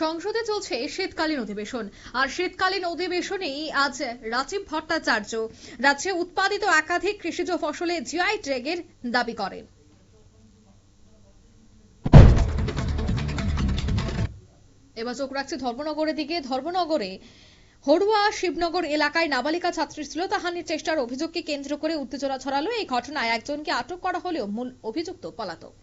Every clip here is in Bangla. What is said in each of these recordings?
সংসদে চলছে শীতকালীন অধিবেশন আর শীতকালীন অধিবেশনেই আজ রাজীব ভট্টাচার্য রাজ্যে উৎপাদিত একাধিক কৃষিজ ফসলে জিআই ট্যাগের দাবি করেন। এবার চোখ রাখছে ধর্মনগরের দিকে। ধর্মনগরে হড়ুয়া শিবনগর এলাকায় নাবালিকা ছাত্রীর শ্লীলতাহানির চেষ্টার অভিযোগকে কেন্দ্র করে উত্তেজনা ছড়ালো। এই ঘটনায় একজনকে আটক করা হলেও মূল অভিযুক্ত পলাতক।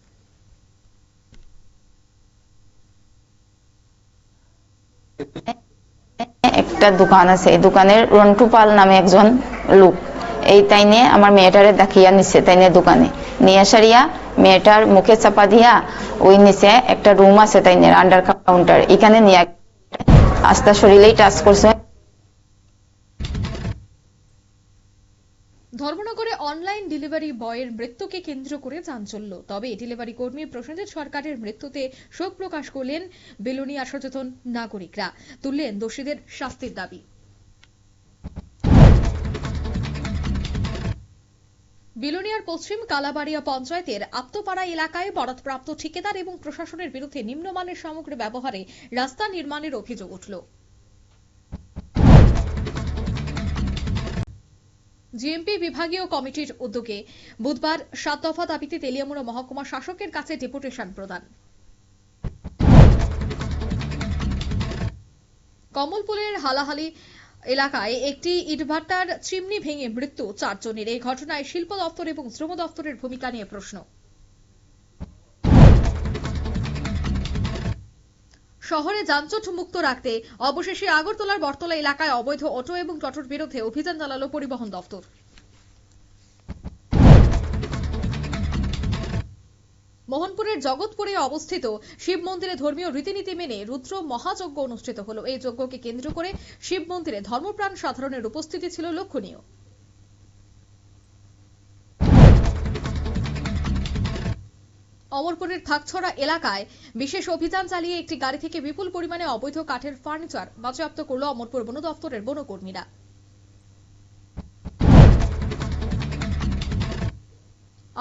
একটা দোকান আছে, এই দোকানের রন্টু পাল নামে একজন লোক এই তাইনে আমার মেয়েটারে দেখিয়া নিছে, তাইনে দোকানে নিয়ে সারিয়া মেয়েটার মুখে চাপা দিয়া ওই নিচে একটা রুম আছে তাইনের আন্ডার কাউন্টার, এখানে নিয়ে আস্তা শরীরেই টাচ করছে। ধর্মনগরে অনলাইন ডেলিভারি বয়ের মৃত্যুকে কেন্দ্র করে চাঞ্চল্য। তবে ডেলিভারি কর্মী প্রসেনজিৎ সরকারের মৃত্যুতে শোক প্রকাশ করলেন বিলোনিয়া সচেতন নাগরিকরা, তুললেন দোষীদের শাস্তির দাবি। বিলোনিয়ার পশ্চিম কালাবাড়িয়া পঞ্চায়েতের আত্মপাড়া এলাকায় বরাদপ্রাপ্ত ঠিকাদার এবং প্রশাসনের বিরুদ্ধে নিম্নমানের সামগ্রী ব্যবহারে রাস্তা নির্মাণের অভিযোগ উঠল। জিএমপি বিভাগীয় কমিটির উদ্যোগে বুধবার 7 দফা দাবিতে তেলিয়ামুড়া মহকুমা শাসকের কাছে ডেপুটেশন প্রদান। কমলপুরের হালাহালি এলাকায় একটি ইটভাটার চিমনি ভেঙে মৃত্যু 4 জনের। এই ঘটনায় শিল্প দপ্তর এবং শ্রম দপ্তরের ভূমিকা নিয়ে প্রশ্ন। শহরে যানজট মুক্ত রাখতে অবশেষে আগরতলার বটতলা এলাকায় অবৈধ অটো এবং টোটোর বিরুদ্ধে অভিযান চালালো পরিবহন দপ্তর। মোহনপুরের জগৎপুরে অবস্থিত শিব মন্দিরে ধর্মীয় রীতিনীতি মেনে রুদ্র মহাযজ্ঞ অনুষ্ঠিত হলো। এই যজ্ঞকে কেন্দ্র করে শিব মন্দিরে ধর্মপ্রাণ সাধারণের উপস্থিতি ছিল লক্ষণীয়। অমরপুরের থাকছড়া এলাকায় বিশেষ অভিযান চালিয়ে একটি গাড়ি থেকে বিপুল পরিমাণে অবৈধ কাঠের ফার্নিচার বাজেয়াপ্ত করল অমরপুর বন দপ্তরের বনকর্মীরা।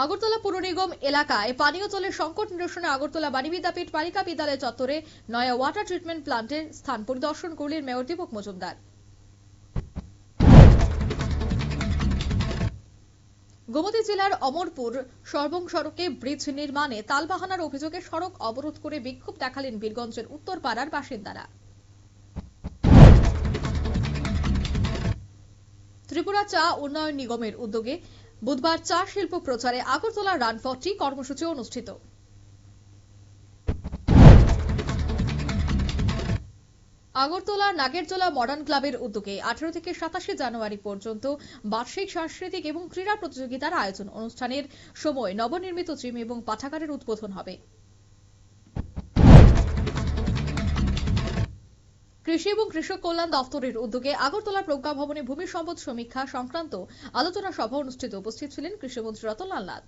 আগরতলা পুর নিগম এলাকায় পানীয় জলের সংকট নিরসনে আগরতলা বাণী বিদ্যাপীঠ বালিকা বিদ্যালয় চত্বরে নয়া ওয়াটার ট্রিটমেন্ট প্ল্যান্টের স্থান পরিদর্শন করলেন মেয়র দীপক মজুমদার। গোমতী জেলার অমরপুর সর্বং সড়কে ব্রিজ নির্মাণে তালবাহানার অভিযোগে সড়ক অবরোধ করে বিক্ষোভ দেখালেন বীরগঞ্জের উত্তরপাড়ার বাসিন্দারা। ত্রিপুরা চা উন্নয়ন নিগমের উদ্যোগে বুধবার চা শিল্প প্রচারে আগরতলা রান ফর টি কর্মসূচি অনুষ্ঠিত। আগরতলা নাগেরজোলা মডার্ন ক্লাবের উদ্যোগে 18 থেকে 27 জানুয়ারি পর্যন্ত বার্ষিক সাংস্কৃতিক এবং ক্রীড়া প্রতিযোগিতার আয়োজন। অনুষ্ঠানের সময় নবনির্মিত জিম এবং পাঠাগারের উদ্বোধন হবে। কৃষি এবং কৃষক কল্যাণ দপ্তরের উদ্যোগে আগরতলা প্রজ্ঞা ভবনে ভূমি সম্পদ সমীক্ষা সংক্রান্ত আলোচনা সভা অনুষ্ঠিত। উপস্থিত ছিলেন কৃষিমন্ত্রী রতনলাল নাথ।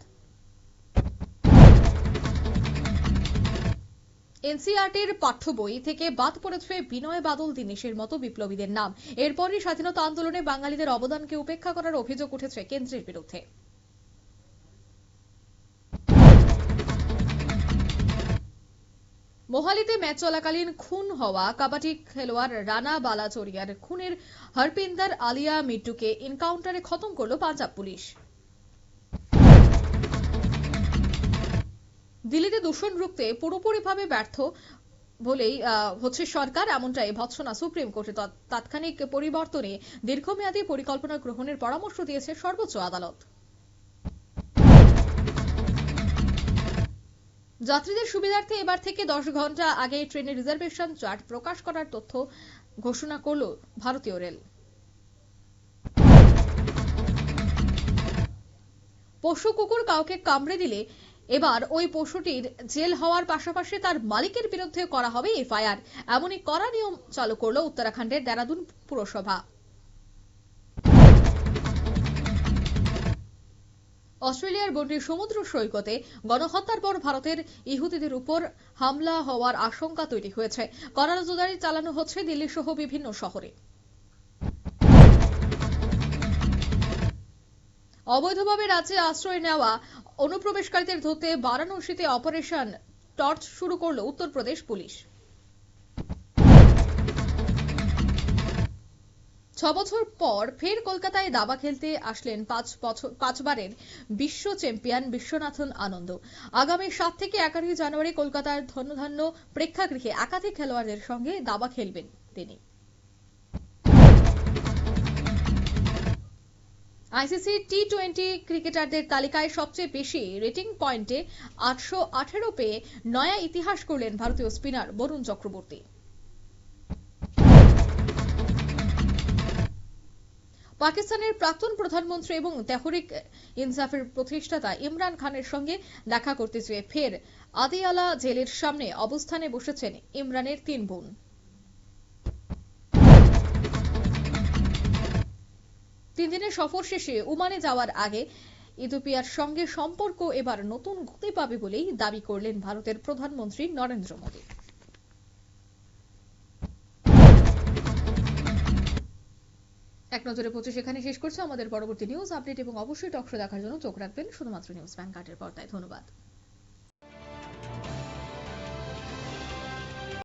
এনসিইআরটির পাঠ্য বই থেকে বাদ পড়েছে বিনয় বাদল দীনেশের মতো বিপ্লবীদের নাম। এরপরই স্বাধীনতা আন্দোলনে বাঙালিদের অবদানকে উপেক্ষা করার অভিযোগ উঠেছে কেন্দ্রের বিরুদ্ধে। মোহালিতে ম্যাচ চলাকালীন খুন হওয়া কাবাডি খেলোয়াড় রানা বালাচোরিয়ার খুনের হরপিন্দর আলিয়া মিট্টুকে এনকাউন্টারে খতম করল পাঞ্জাব পুলিশ। দিল্লিতে দূষণ রুখতে পুরোপুরিভাবে ব্যর্থ বলেই হচ্ছে সরকার, এমনটাই ভৎসনা সুপ্রিম কোর্টে। তাৎক্ষণিক পরিবর্তনে দীর্ঘমেয়াদী পরিকল্পনা গ্রহণের পরামর্শ দিয়েছে সর্বোচ্চ আদালত। যাত্রীদের সুবিধার্থে এবার থেকে 10 ঘন্টা আগে ট্রেনের রিজার্ভেশন চার্ট প্রকাশ করার তথ্য ঘোষণা করল ভারতীয় রেল। পশু কুকুর কাউকে কামড়ে দিলে এবার ওই পশুটির জেল হওয়ার পাশাপাশি তার মালিকের বিরুদ্ধে করা হবে এফআইআর। এমনই কড়া নিয়ম চালু করল উত্তরাখণ্ডের দেরাদুন পুরসভা। অস্ট্রেলিয়ার বন্ডির সমুদ্র সৈকতে গণহত্যার পর ভারতের ইহুদিদের উপর হামলা হওয়ার আশঙ্কা তৈরি হয়েছে। কড়া নজরদারি চালানো হচ্ছে দিল্লি সহ বিভিন্ন শহরে। অবৈধভাবে রাজ্যে আশ্রয় নেওয়া অনুপ্রবেশকারীদের ধরতে বারাণসীতে অপারেশন টর্চ শুরু করল উত্তরপ্রদেশ পুলিশ। 6 বছর পর ফের কলকাতায় দাবা খেলতে আসলেন 5বারের বিশ্ব চ্যাম্পিয়ন বিশ্বনাথন আনন্দ। আগামী 7 থেকে 11 জানুয়ারি কলকাতার ধন্যধান্য প্রেক্ষাগৃহে একাধিক খেলোয়াড়দের সঙ্গে দাবা খেলবেন তিনি। আইসিসি টি20 ক্রিকেটারদের তালিকায় সবচেয়ে বেশি রেটিং পয়েন্টে 818 পেয়ে নয়া ইতিহাস করলেন ভারতীয় স্পিনার বরুণ চক্রবর্তী। পাকিস্তানের প্রাক্তন প্রধানমন্ত্রী এবং তেহরিক ইনসাফের প্রতিষ্ঠাতা ইমরান খানের সঙ্গে দেখা করতে চেয়ে ফের আদিয়ালা জেলের সামনে অবস্থানে বসেছেন ইমরানের 3 বোন। তিন দিনের সফর শেষে ওমানে যাওয়ার আগে ইথিওপিয়ার সঙ্গে সম্পর্ক এবার নতুন গতি পাবে বলেই দাবি করলেন ভারতের প্রধানমন্ত্রী নরেন্দ্র মোদী। এক নজরে 25 এখানে শেষ করছে। আমাদের পরবর্তী নিউজ আপডেট এবং অবশ্যই টক শো দেখার জন্য চোখ রাখবেন শুধুমাত্র নিউজ ভ্যানগার্ডের পর্দায়। ধন্যবাদ।